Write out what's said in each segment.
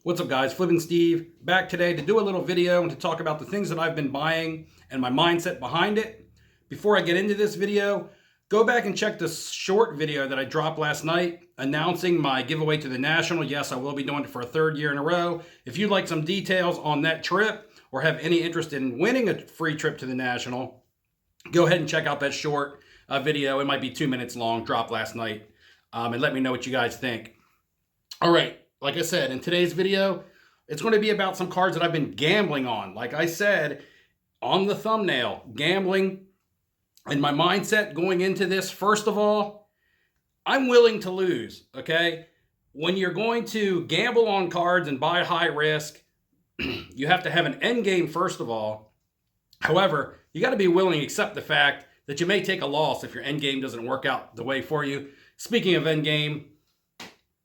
What's up, guys? Flippin' Steve back today to do a little video and to talk about the things that I've been buying and my mindset behind it. Before I get into this video, go back and check the short video that I dropped last night announcing my giveaway to the National. Yes, I will be doing it for a third year in a row. If you'd like some details on that trip or have any interest in winning a free trip to the National, go ahead and check out that short video. It might be 2 minutes long, dropped last night, and let me know what you guys think. All right. Like I said, in today's video, it's going to be about some cards that I've been gambling on. Like I said on the thumbnail, gambling, and my mindset going into this, first of all, I'm willing to lose, okay? When you're going to gamble on cards and buy high risk, you have to have an end game, first of all. However, you got to be willing to accept the fact that you may take a loss if your end game doesn't work out the way for you. Speaking of end game,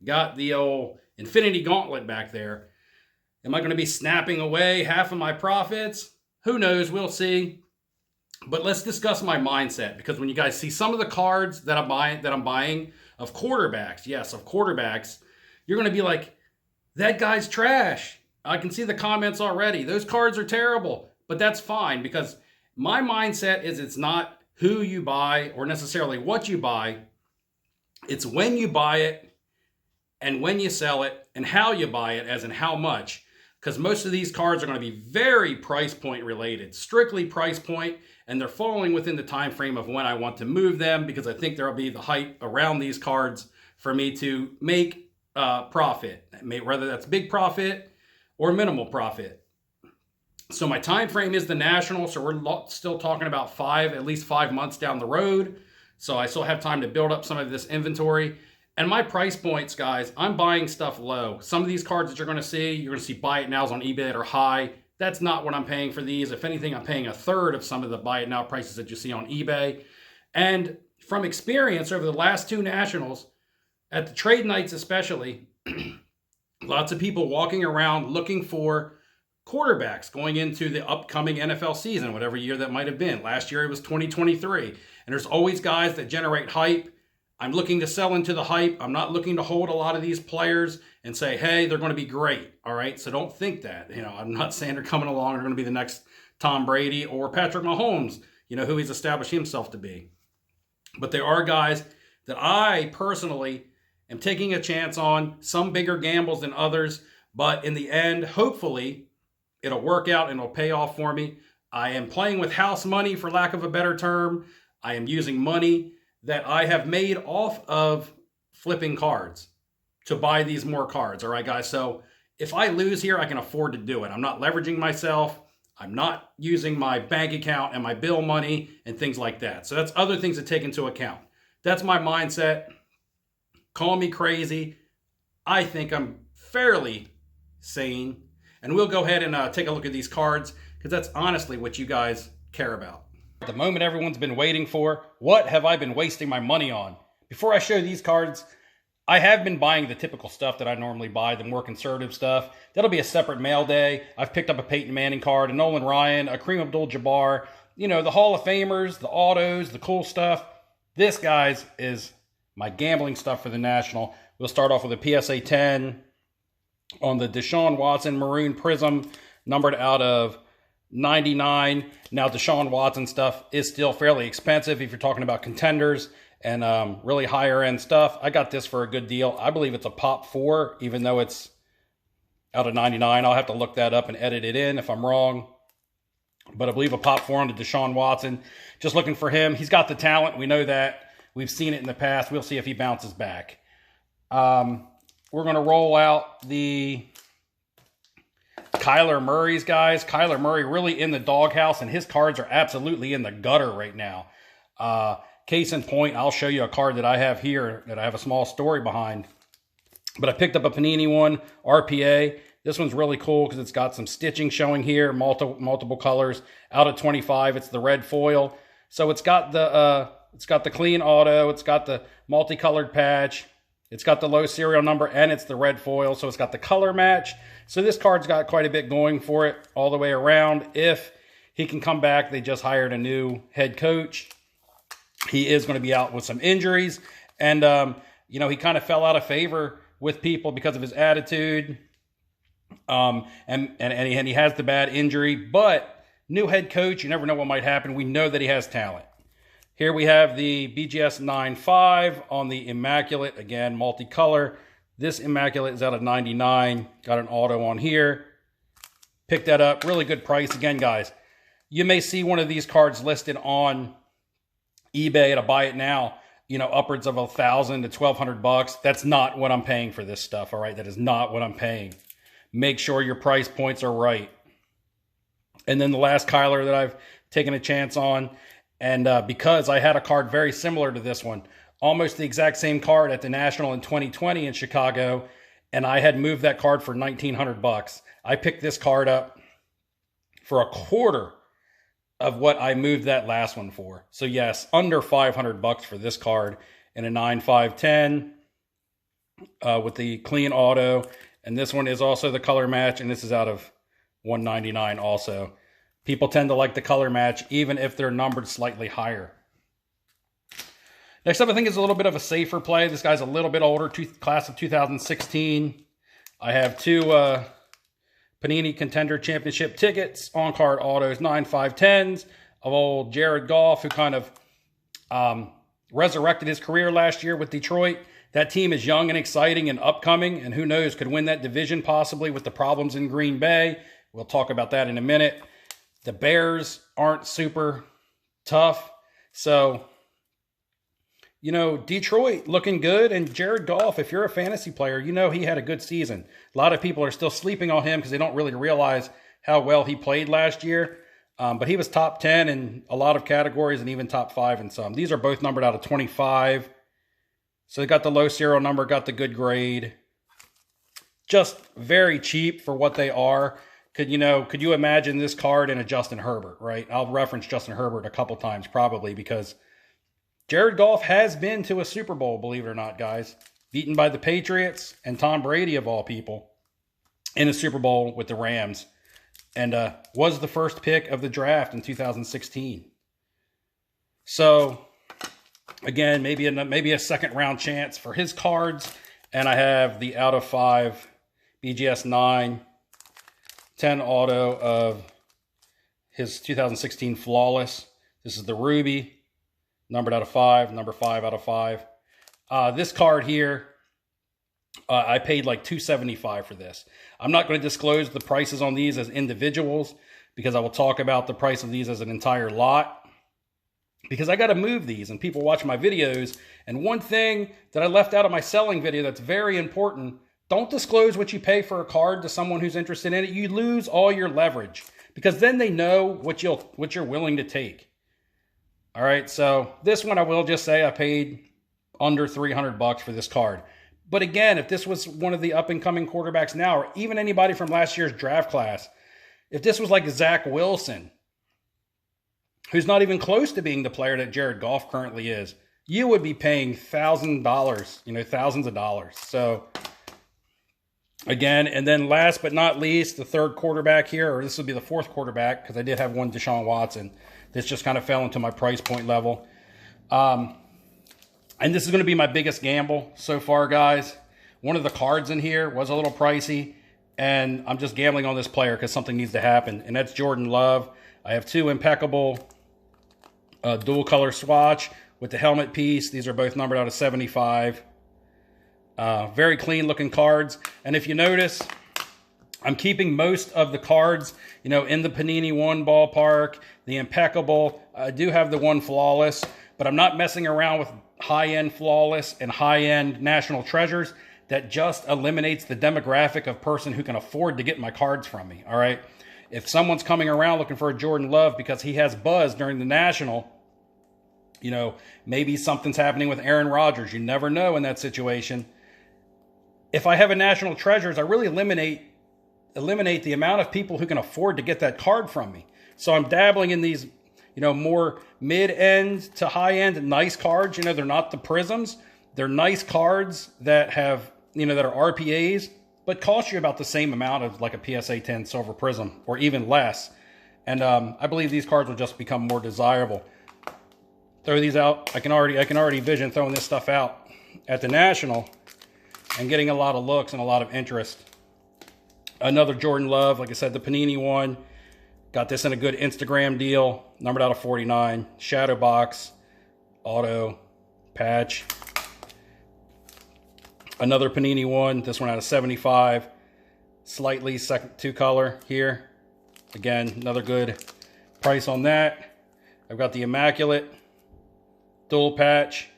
got the old Infinity Gauntlet back there. Am I going to be snapping away half of my profits? Who knows? We'll see. But let's discuss my mindset, because when you guys see some of the cards that I'm buying of quarterbacks, yes, of quarterbacks, you're going to be like, that guy's trash. I can see the comments already. Those cards are terrible. But that's fine, because my mindset is it's not who you buy or necessarily what you buy. It's when you buy it, and when you sell it, and how you buy it, as in how much. Because most of these cards are going to be very price point related, strictly price point, and they're falling within the time frame of when I want to move them, because I think there'll be the hype around these cards for me to make profit, whether that's big profit or minimal profit. So my time frame is the National, so we're still talking about at least 5 months down the road. So I still have time to build up some of this inventory. And my price points, guys, I'm buying stuff low. Some of these cards that you're going to see buy it nows on eBay that are high. That's not what I'm paying for these. If anything, I'm paying a third of some of the buy it now prices that you see on eBay. And from experience over the last two Nationals, at the trade nights especially, lots of people walking around looking for quarterbacks going into the upcoming NFL season, whatever year that might have been. Last year it was 2023. And there's always guys that generate hype. I'm looking to sell into the hype. I'm not looking to hold a lot of these players and say, hey, they're going to be great. All right. So don't think that. I'm not saying they're coming along. They're going to be the next Tom Brady or Patrick Mahomes, who he's established himself to be. But there are guys that I personally am taking a chance on, some bigger gambles than others. But in the end, hopefully, it'll work out and it'll pay off for me. I am playing with house money, for lack of a better term. I am using money that I have made off of flipping cards to buy these more cards. All right, guys. So if I lose here, I can afford to do it. I'm not leveraging myself. I'm not using my bank account and my bill money and things like that. So that's other things to take into account. That's my mindset. Call me crazy. I think I'm fairly sane. And we'll go ahead and take a look at these cards, because that's honestly what you guys care about. The moment everyone's been waiting for. What have I been wasting my money on? Before I show these cards, I have been buying the typical stuff that I normally buy, the more conservative stuff. That'll be a separate mail day. I've picked up a Peyton Manning card, a Nolan Ryan, a Kareem Abdul-Jabbar, the Hall of Famers, the autos, the cool stuff. This, guys, is my gambling stuff for the National. We'll start off with a PSA 10 on the Deshaun Watson Maroon Prism, numbered out of 99. Now, Deshaun Watson stuff is still fairly expensive if you're talking about contenders and really higher end stuff. I got this for a good deal. I believe it's a Pop 4, even though it's out of 99. I'll have to look that up and edit it in if I'm wrong. But I believe a Pop 4 on to Deshaun Watson. Just looking for him. He's got the talent. We know that. We've seen it in the past. We'll see if he bounces back. We're going to roll out the Kyler Murray's, guys. Kyler Murray really in the doghouse, and his cards are absolutely in the gutter right now. Case in point, I'll show you a card that I have here that I have a small story behind. But I picked up a Panini one, RPA. This one's really cool because it's got some stitching showing here, multiple colors. Out of 25, it's the red foil. So it's got the clean auto, it's got the multicolored patch, it's got the low serial number, and it's the red foil. So it's got the color match. So this card's got quite a bit going for it all the way around. If he can come back, they just hired a new head coach. He is going to be out with some injuries. And, he kind of fell out of favor with people because of his attitude. And he has the bad injury, but new head coach, you never know what might happen. We know that he has talent. Here we have the BGS 9.5 on the Immaculate, again, multicolor. This Immaculate is out of 99. Got an auto on here. Picked that up, really good price. Again, guys, you may see one of these cards listed on eBay to buy it now, you know, upwards of $1,000 to $1,200. That's not what I'm paying for this stuff, all right? That is not what I'm paying. Make sure your price points are right. And then the last Kyler that I've taken a chance on, and because I had a card very similar to this one, almost the exact same card at the National in 2020 in Chicago, and I had moved that card for $1,900. I picked this card up for a quarter of what I moved that last one for. So yes, under $500 for this card in a 9.510 with the clean auto. And this one is also the color match, and this is out of $199 also. People tend to like the color match, even if they're numbered slightly higher. Next up, I think is a little bit of a safer play. This guy's a little bit older, class of 2016. I have two Panini Contender Championship tickets, on-card autos, 9.510s of old Jared Goff, who kind of resurrected his career last year with Detroit. That team is young and exciting and upcoming, and who knows, could win that division possibly with the problems in Green Bay. We'll talk about that in a minute. The Bears aren't super tough. So, you know, Detroit looking good, and Jared Goff, if you're a fantasy player, you know he had a good season. A lot of people are still sleeping on him because they don't really realize how well he played last year. But he was top 10 in a lot of categories and even top 5 in some. These are both numbered out of 25. So they got the low serial number, got the good grade. Just very cheap for what they are. Could you imagine this card in a Justin Herbert, right? I'll reference Justin Herbert a couple times probably because Jared Goff has been to a Super Bowl, believe it or not, guys. Beaten by the Patriots and Tom Brady of all people in a Super Bowl with the Rams. And was the first pick of the draft in 2016. So again, maybe a second round chance for his cards. And I have the out of 5 BGS 9/10 auto of his 2016 Flawless. This is the Ruby, numbered out of 5, number 5 out of 5. This card here, I paid like $275 for this. I'm not going to disclose the prices on these as individuals because I will talk about the price of these as an entire lot. Because I got to move these and people watch my videos. And one thing that I left out of my selling video that's very important, don't disclose what you pay for a card to someone who's interested in it. You lose all your leverage because then they know what you're willing to take. All right, so this one I will just say I paid under $300 for this card. But again, if this was one of the up-and-coming quarterbacks now, or even anybody from last year's draft class, if this was like Zach Wilson, who's not even close to being the player that Jared Goff currently is, you would be paying $1,000, thousands of dollars. So again, and then last but not least, the third quarterback here, or this would be the fourth quarterback, because I did have one Deshaun Watson. This just kind of fell into my price point level. And this is going to be my biggest gamble so far, guys. One of the cards in here was a little pricey, and I'm just gambling on this player because something needs to happen, and that's Jordan Love. I have two impeccable dual color swatch with the helmet piece. These are both numbered out of 75. Very clean looking cards. And if you notice, I'm keeping most of the cards, in the Panini 1 ballpark, the impeccable. I do have the one flawless, but I'm not messing around with high-end flawless and high-end national treasures. That just eliminates the demographic of person who can afford to get my cards from me, all right? If someone's coming around looking for a Jordan Love because he has buzz during the National, maybe something's happening with Aaron Rodgers. You never know in that situation. If I have a National Treasures, I really eliminate the amount of people who can afford to get that card from me. So I'm dabbling in these, more mid-end to high-end nice cards. They're not the Prisms. They're nice cards that have, that are RPAs, but cost you about the same amount of like a PSA 10 Silver Prism or even less. And I believe these cards will just become more desirable. Throw these out. I can already vision throwing this stuff out at the National and getting a lot of looks and a lot of interest. Another Jordan Love, like I said, the Panini one. Got this in a good Instagram deal. Numbered out of 49. Shadow box. Auto. Patch. Another Panini one. This one out of 75. Slightly second two color here. Again, another good price on that. I've got the Immaculate dual patch.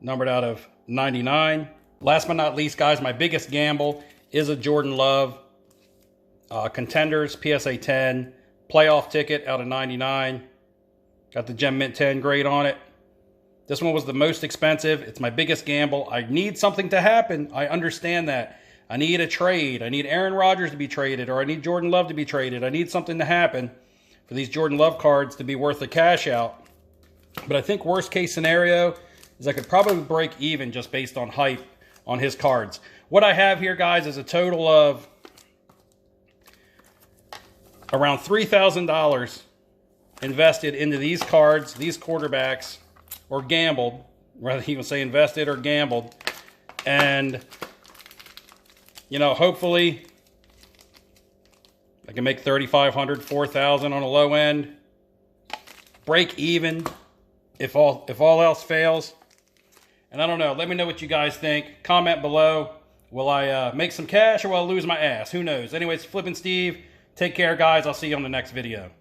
Numbered out of 99. Last but not least, guys, my biggest gamble is a Jordan Love Contenders PSA 10 playoff ticket out of 99. Got the Gem Mint 10 grade on it. This one was the most expensive. It's my biggest gamble. I need something to happen. I understand that. I need a trade. I need Aaron Rodgers to be traded, or I need Jordan Love to be traded. I need something to happen for these Jordan Love cards to be worth the cash out. But I think worst case scenario is I could probably break even just based on hype on his cards. What I have here, guys, is a total of around $3,000 invested into these cards, these quarterbacks, or gambled, rather even say invested or gambled. And, you know, hopefully I can make $3,500, $4,000 on a low end. Break even if all else fails. And I don't know. Let me know what you guys think. Comment below. Will I make some cash or will I lose my ass? Who knows? Anyways, Flippin' Steve. Take care, guys. I'll see you on the next video.